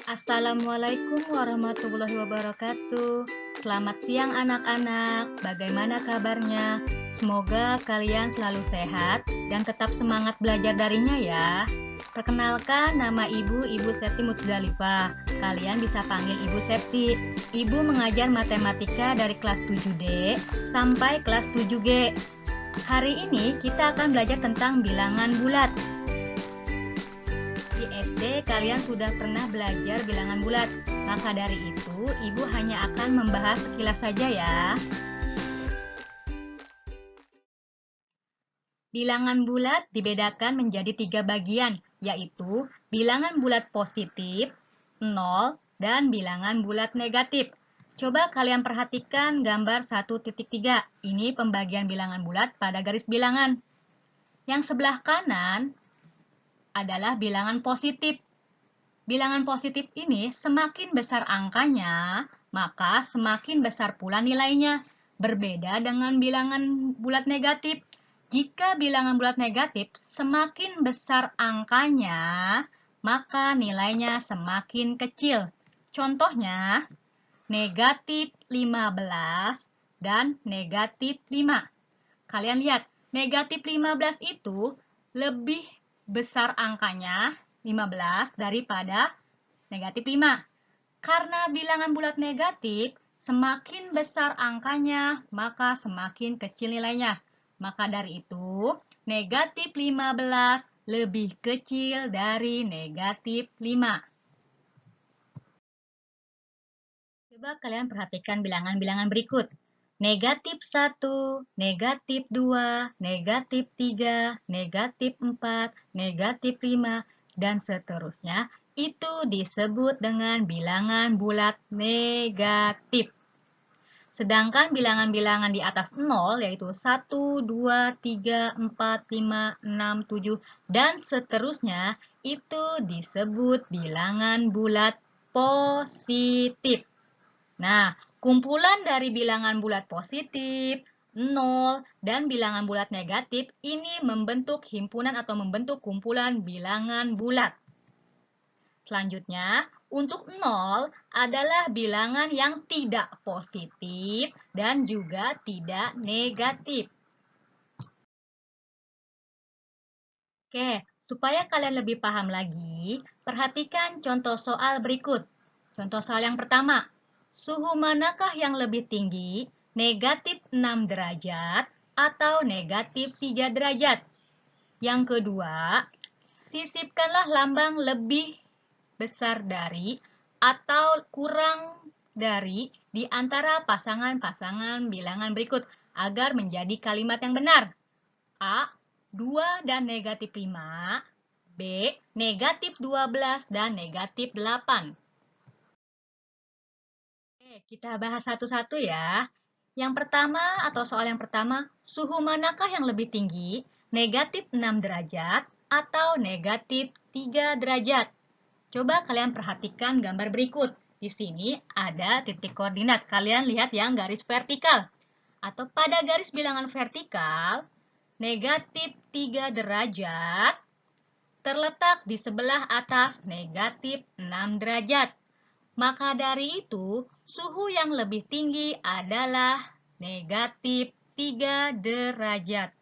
Assalamualaikum warahmatullahi wabarakatuh. Selamat siang anak-anak, bagaimana kabarnya? Semoga kalian selalu sehat dan tetap semangat belajar darinya ya. Perkenalkan, nama Ibu Septi Mutdalifah. Kalian bisa panggil Ibu Septi. Ibu mengajar matematika dari kelas 7D sampai kelas 7G. Hari ini kita akan belajar tentang bilangan bulat. Di SD kalian sudah pernah belajar bilangan bulat, maka dari itu Ibu hanya akan membahas sekilas saja ya. Bilangan bulat dibedakan menjadi 3 bagian, yaitu bilangan bulat positif, 0, dan bilangan bulat negatif. Coba kalian perhatikan gambar 1.3. Ini pembagian bilangan bulat pada garis bilangan. Yang sebelah kanan adalah bilangan positif. Bilangan positif ini semakin besar angkanya, maka semakin besar pula nilainya. Berbeda dengan bilangan bulat negatif. Jika bilangan bulat negatif semakin besar angkanya, maka nilainya semakin kecil. Contohnya, negatif 15 dan negatif 5. Kalian lihat, negatif 15 itu lebih besar angkanya 15 daripada negatif 5. Karena bilangan bulat negatif, semakin besar angkanya, maka semakin kecil nilainya. Maka dari itu, negatif 15 lebih kecil dari negatif 5. Coba kalian perhatikan bilangan-bilangan berikut. Negatif 1, negatif 2, negatif 3, negatif 4, negatif 5, dan seterusnya. Itu disebut dengan bilangan bulat negatif. Sedangkan bilangan-bilangan di atas 0, yaitu 1, 2, 3, 4, 5, 6, 7, dan seterusnya, itu disebut bilangan bulat positif. Nah, kumpulan dari bilangan bulat positif, 0, dan bilangan bulat negatif ini membentuk himpunan atau membentuk kumpulan bilangan bulat. Selanjutnya, untuk 0 adalah bilangan yang tidak positif dan juga tidak negatif. Oke, supaya kalian lebih paham lagi, perhatikan contoh soal berikut. Contoh soal yang pertama. Suhu manakah yang lebih tinggi, negatif 6 derajat atau negatif 3 derajat? Yang kedua, sisipkanlah lambang lebih besar dari atau kurang dari di antara pasangan-pasangan bilangan berikut agar menjadi kalimat yang benar. A, 2 dan negatif 5, B, negatif 12 dan negatif 8. Kita bahas satu-satu ya. Yang pertama atau soal yang pertama, suhu manakah yang lebih tinggi? Negatif 6 derajat atau negatif 3 derajat? Coba kalian perhatikan gambar berikut. Di sini ada titik koordinat. Kalian lihat yang garis vertikal. Atau pada garis bilangan vertikal, negatif 3 derajat terletak di sebelah atas negatif 6 derajat. Maka dari itu, suhu yang lebih tinggi adalah negatif 3 derajat.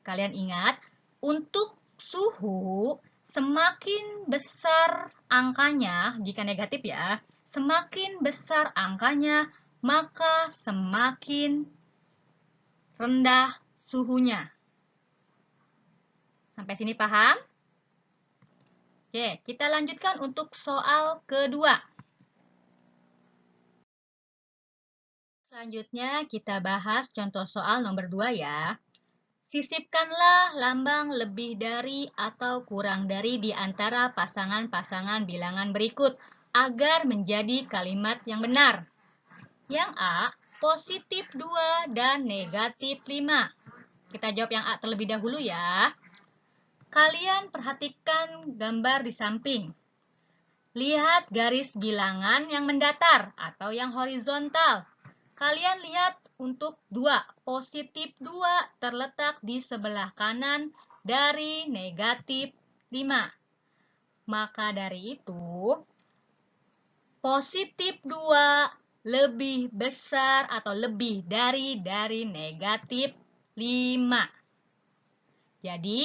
Kalian ingat, untuk suhu semakin besar angkanya, jika negatif ya, semakin besar angkanya, maka semakin rendah suhunya. Sampai sini paham? Oke, kita lanjutkan untuk soal kedua. Selanjutnya kita bahas contoh soal nomor 2 ya. Sisipkanlah lambang lebih dari atau kurang dari di antara pasangan-pasangan bilangan berikut agar menjadi kalimat yang benar. Yang A, positif 2 dan negatif 5. Kita jawab yang A terlebih dahulu ya. Kalian perhatikan gambar di samping. Lihat garis bilangan yang mendatar atau yang horizontal. Kalian lihat untuk 2, positif 2 terletak di sebelah kanan dari negatif 5. Maka dari itu, positif 2 lebih besar atau lebih dari negatif 5. Jadi,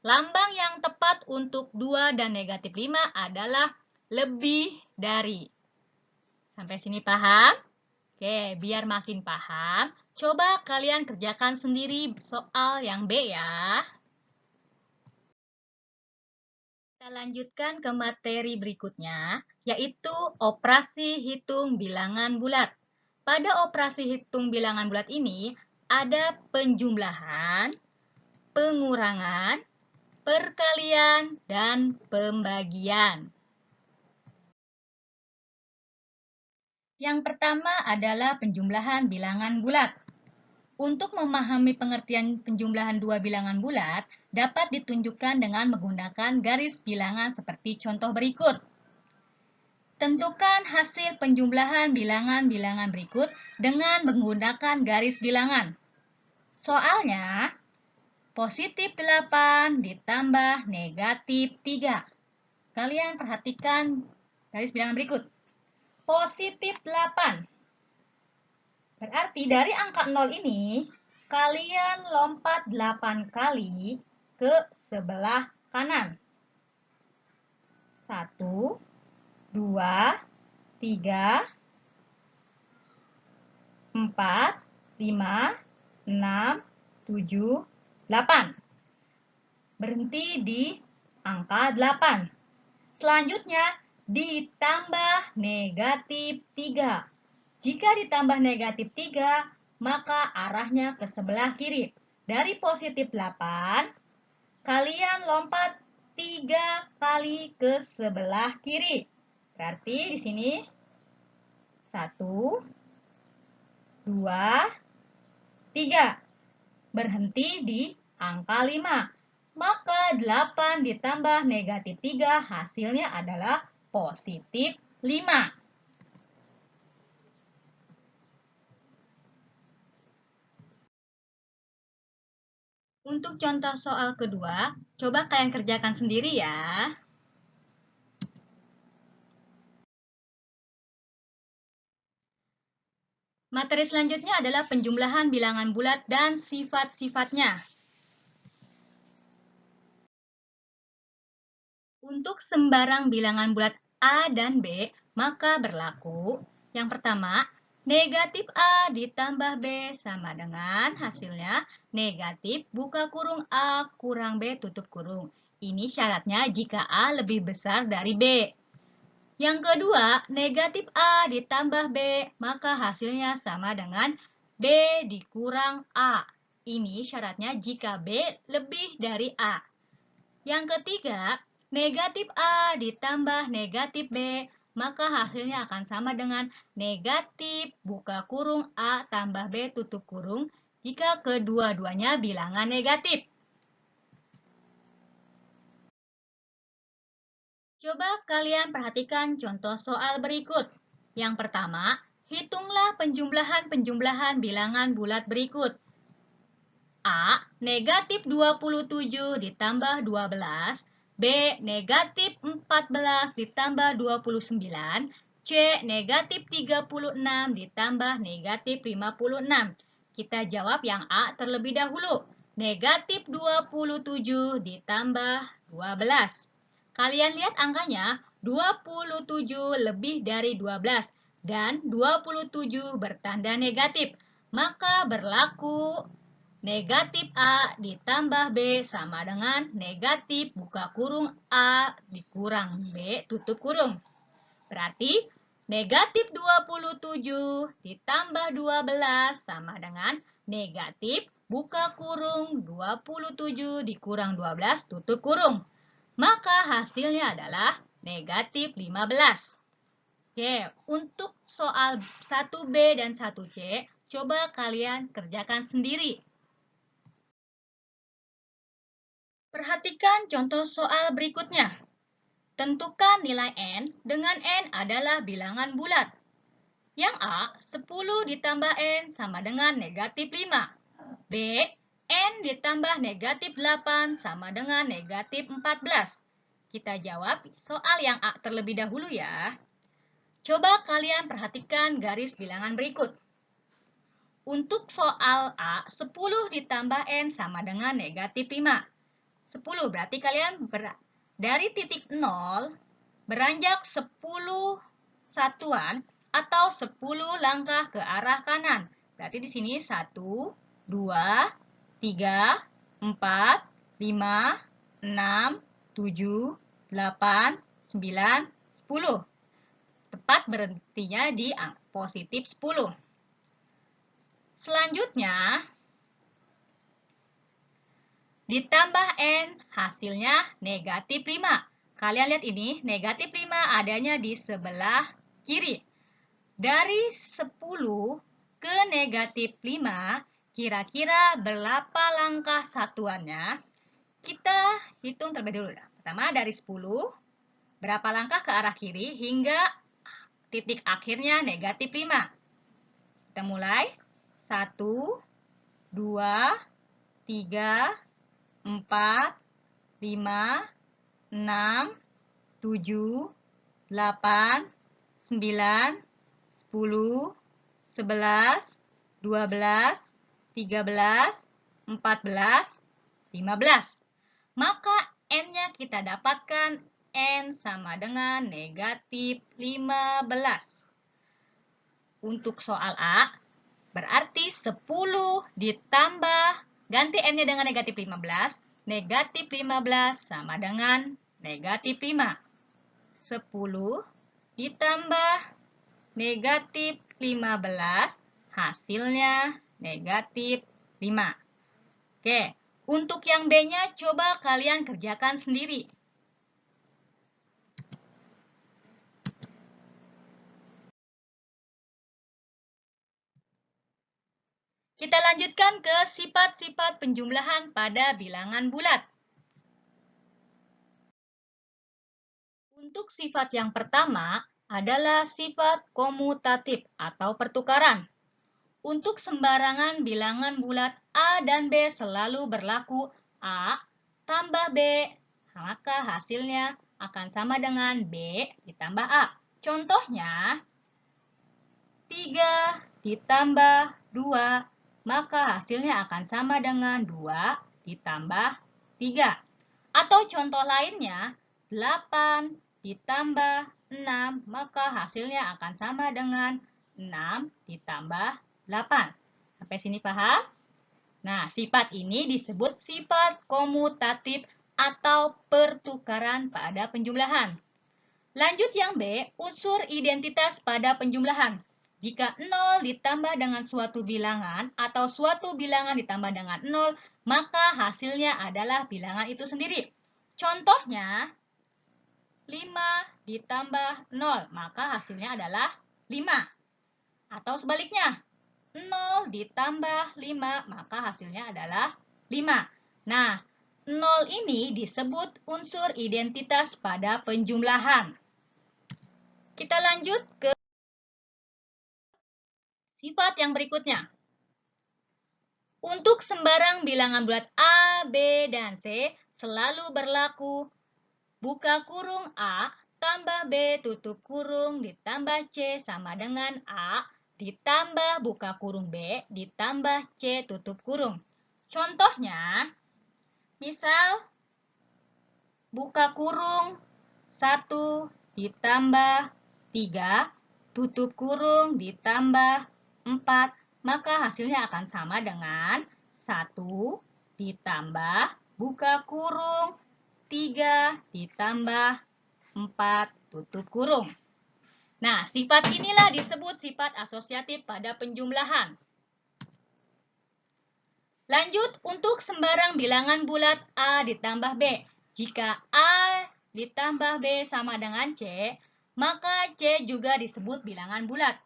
lambang yang tepat untuk 2 dan negatif 5 adalah lebih dari. Sampai sini paham? Oke, biar makin paham, coba kalian kerjakan sendiri soal yang B ya. Kita lanjutkan ke materi berikutnya, yaitu operasi hitung bilangan bulat. Pada operasi hitung bilangan bulat ini, ada penjumlahan, pengurangan, perkalian, dan pembagian. Yang pertama adalah penjumlahan bilangan bulat. Untuk memahami pengertian penjumlahan dua bilangan bulat, dapat ditunjukkan dengan menggunakan garis bilangan seperti contoh berikut. Tentukan hasil penjumlahan bilangan-bilangan berikut dengan menggunakan garis bilangan. Soalnya, positif 8 ditambah negatif 3. Kalian perhatikan garis bilangan berikut. Positif 8. Berarti dari angka 0 ini, kalian lompat 8 kali ke sebelah kanan. 1, 2, 3, 4, 5, 6, 7, 8. Berhenti di angka 8. Selanjutnya, ditambah negatif 3. Jika ditambah negatif 3, maka arahnya ke sebelah kiri. Dari positif 8, kalian lompat 3 kali ke sebelah kiri. Berarti di sini 1, 2, 3. Berhenti di angka 5. Maka 8 ditambah negatif 3 hasilnya adalah positif 5. Untuk contoh soal kedua, coba kalian kerjakan sendiri ya. Materi selanjutnya adalah penjumlahan bilangan bulat dan sifat-sifatnya. Untuk sembarang bilangan bulat A dan B, maka berlaku yang pertama, negatif A ditambah B sama dengan hasilnya negatif buka kurung A kurang B tutup kurung. Ini syaratnya jika A lebih besar dari B. Yang kedua, negatif A ditambah B, maka hasilnya sama dengan B dikurang A. Ini syaratnya jika B lebih dari A. Yang ketiga, negatif A ditambah negatif B, maka hasilnya akan sama dengan negatif buka kurung A tambah B tutup kurung jika kedua-duanya bilangan negatif. Coba kalian perhatikan contoh soal berikut. Yang pertama, hitunglah penjumlahan-penjumlahan bilangan bulat berikut. A, negatif 27 ditambah 12, B, negatif 14 ditambah 29, C, negatif 36 ditambah negatif 56. Kita jawab yang A terlebih dahulu. Negatif 27 ditambah 12. Kalian lihat angkanya, 27 lebih dari 12 dan 27 bertanda negatif. Maka berlaku negatif A ditambah B sama dengan negatif buka kurung A dikurang B tutup kurung. Berarti negatif 27 ditambah 12 sama dengan negatif buka kurung 27 dikurang 12 tutup kurung. Maka hasilnya adalah negatif 15. Oke, untuk soal 1B dan 1C, coba kalian kerjakan sendiri. Perhatikan contoh soal berikutnya. Tentukan nilai N dengan N adalah bilangan bulat. Yang A, 10 ditambah N sama dengan negatif 5. B, N ditambah negatif 8 sama dengan negatif 14. Kita jawab soal yang A terlebih dahulu ya. Coba kalian perhatikan garis bilangan berikut. Untuk soal A, 10 ditambah N sama dengan negatif 5. 10 berarti kalian dari titik 0 beranjak 10 satuan atau 10 langkah ke arah kanan. Berarti di sini 1, 2, 3, 4, 5, 6, 7, 8, 9, 10. Tepat berhentinya di positif 10. Selanjutnya, ditambah N, hasilnya negatif 5. Kalian lihat ini, negatif 5 adanya di sebelah kiri. Dari 10 ke negatif 5, kira-kira berapa langkah satuannya? Kita hitung terlebih dulu. Pertama dari 10, berapa langkah ke arah kiri hingga titik akhirnya negatif 5. Kita mulai. 1, 2, 3, 4, 5, 6, 7, 8, 9, 10, 11, 12, 13, 14, 15. Maka N-nya kita dapatkan N sama dengan negatif 15. Untuk soal A, berarti 10 ditambah, ganti N-nya dengan negatif 15, negatif 15 sama dengan negatif 5. 10 ditambah negatif 15, hasilnya negatif 5. Oke, untuk yang B-nya coba kalian kerjakan sendiri. Kita lanjutkan ke sifat-sifat penjumlahan pada bilangan bulat. Untuk sifat yang pertama adalah sifat komutatif atau pertukaran. Untuk sembarangan bilangan bulat A dan B selalu berlaku A tambah B, maka hasilnya akan sama dengan B ditambah A. Contohnya, 3 ditambah 2, maka hasilnya akan sama dengan 2 ditambah 3. Atau contoh lainnya, 8 ditambah 6, maka hasilnya akan sama dengan 6 ditambah 8. Sampai sini paham? Nah, sifat ini disebut sifat komutatif atau pertukaran pada penjumlahan. Lanjut yang B, unsur identitas pada penjumlahan. Jika 0 ditambah dengan suatu bilangan atau suatu bilangan ditambah dengan 0, maka hasilnya adalah bilangan itu sendiri. Contohnya, 5 ditambah 0, maka hasilnya adalah 5. Atau sebaliknya, 0 ditambah 5, maka hasilnya adalah 5. Nah, 0 ini disebut unsur identitas pada penjumlahan. Kita lanjut ke sifat yang berikutnya. Untuk sembarang bilangan bulat A, B, dan C selalu berlaku buka kurung A tambah B tutup kurung ditambah C sama dengan A ditambah buka kurung B ditambah C tutup kurung. Contohnya, misal buka kurung 1 ditambah 3 tutup kurung ditambah 4, maka hasilnya akan sama dengan 1 ditambah buka kurung 3 ditambah 4 tutup kurung. Nah, sifat inilah disebut sifat asosiatif pada penjumlahan. Lanjut untuk sembarang bilangan bulat A ditambah B. Jika A ditambah B sama dengan C, maka C juga disebut bilangan bulat.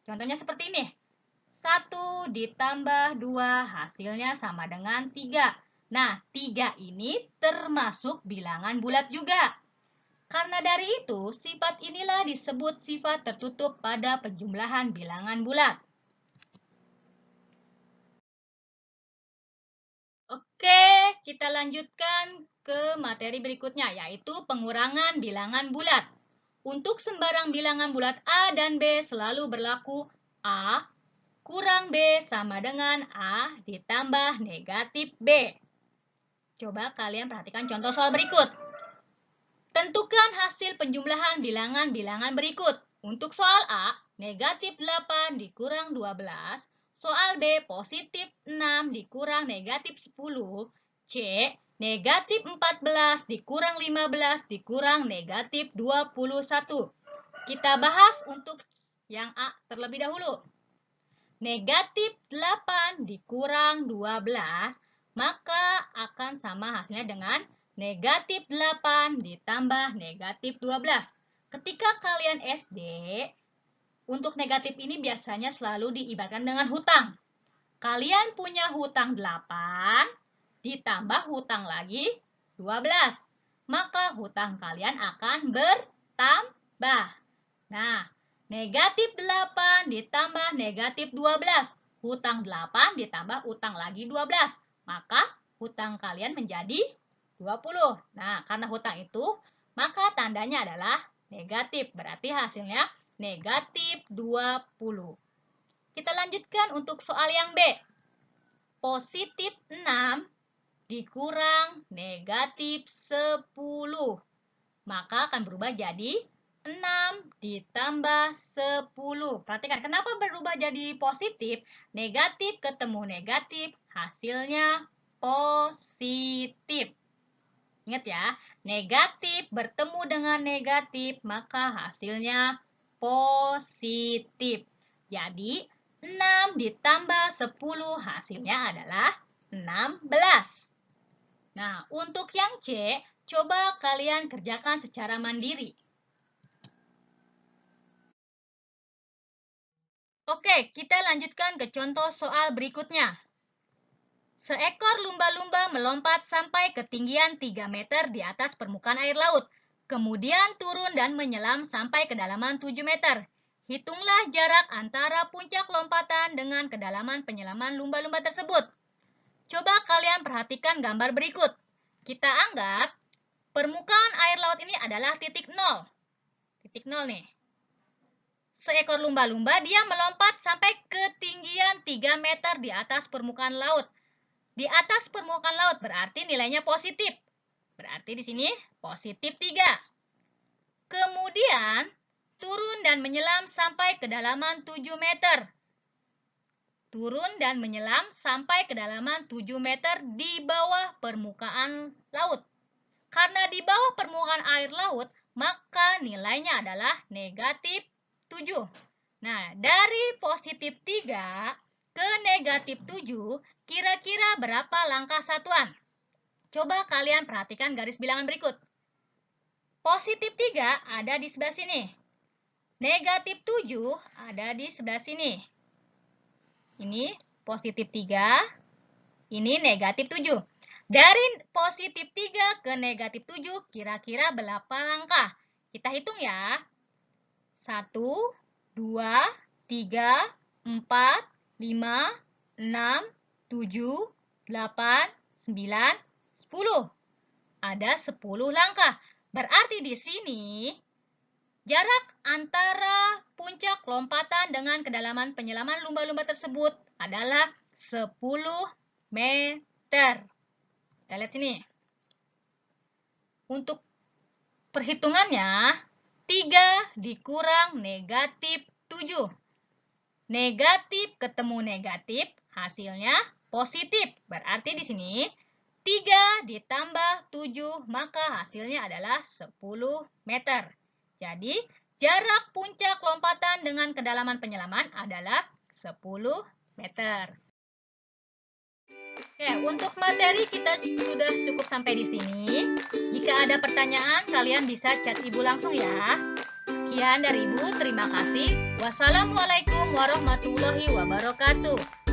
Contohnya seperti ini. 1 ditambah 2 hasilnya sama dengan 3. Nah, 3 ini termasuk bilangan bulat juga. Karena dari itu, sifat inilah disebut sifat tertutup pada penjumlahan bilangan bulat. Oke, kita lanjutkan ke materi berikutnya, yaitu pengurangan bilangan bulat. Untuk sembarang bilangan bulat A dan B selalu berlaku A kurang B sama dengan A ditambah negatif B. Coba kalian perhatikan contoh soal berikut. Tentukan hasil penjumlahan bilangan-bilangan berikut. Untuk soal A, negatif 8 dikurang 12. Soal B, positif 6 dikurang negatif 10. C, negatif 14 dikurang 15 dikurang negatif 21. Kita bahas untuk yang A terlebih dahulu. Negatif 8 dikurang 12, maka akan sama hasilnya dengan negatif 8 ditambah negatif 12. Ketika kalian SD, untuk negatif ini biasanya selalu diibaratkan dengan hutang. Kalian punya hutang 8, ditambah hutang lagi 12. Maka hutang kalian akan bertambah. Nah, negatif 8 ditambah negatif 12. Hutang 8 ditambah hutang lagi 12. Maka hutang kalian menjadi 20. Nah, karena hutang itu, maka tandanya adalah negatif. Berarti hasilnya negatif 20. Kita lanjutkan untuk soal yang B. Positif 6 dikurang negatif 10. Maka akan berubah jadi 6 ditambah 10. Perhatikan, kenapa berubah jadi positif? Negatif ketemu negatif, hasilnya positif. Ingat ya, negatif bertemu dengan negatif, maka hasilnya positif. Jadi, 6 ditambah 10 hasilnya adalah 16. Nah, untuk yang C, coba kalian kerjakan secara mandiri. Oke, kita lanjutkan ke contoh soal berikutnya. Seekor lumba-lumba melompat sampai ketinggian 3 meter di atas permukaan air laut. Kemudian turun dan menyelam sampai kedalaman 7 meter. Hitunglah jarak antara puncak lompatan dengan kedalaman penyelaman lumba-lumba tersebut. Coba kalian perhatikan gambar berikut. Kita anggap permukaan air laut ini adalah titik nol. Titik nol nih. Seekor lumba-lumba dia melompat sampai ketinggian 3 meter di atas permukaan laut. Di atas permukaan laut berarti nilainya positif. Berarti di sini positif 3. Kemudian turun dan menyelam sampai kedalaman 7 meter. Turun dan menyelam sampai kedalaman 7 meter di bawah permukaan laut. Karena di bawah permukaan air laut, maka nilainya adalah negatif 7. Nah, dari positif 3 ke negatif 7, kira-kira berapa langkah satuan? Coba kalian perhatikan garis bilangan berikut. Positif 3 ada di sebelah sini. Negatif 7 ada di sebelah sini. Ini positif 3, ini negatif 7. Dari positif 3 ke negatif 7, kira-kira berapa langkah? Kita hitung ya. 1, 2, 3, 4, 5, 6, 7, 8, 9, 10. Ada 10 langkah. Berarti di sini jarak antara puncak lompatan dengan kedalaman penyelaman lumba-lumba tersebut adalah 10 meter. Kita lihat sini. Untuk perhitungannya, 3 dikurang negatif 7. Negatif ketemu negatif, hasilnya positif. Berarti di sini 3 ditambah 7, maka hasilnya adalah 10 meter. Jadi, jarak puncak lompatan dengan kedalaman penyelaman adalah 10 meter. Oke, untuk materi kita sudah cukup sampai di sini. Jika ada pertanyaan, kalian bisa chat Ibu langsung ya. Sekian dari Ibu, terima kasih. Wassalamualaikum warahmatullahi wabarakatuh.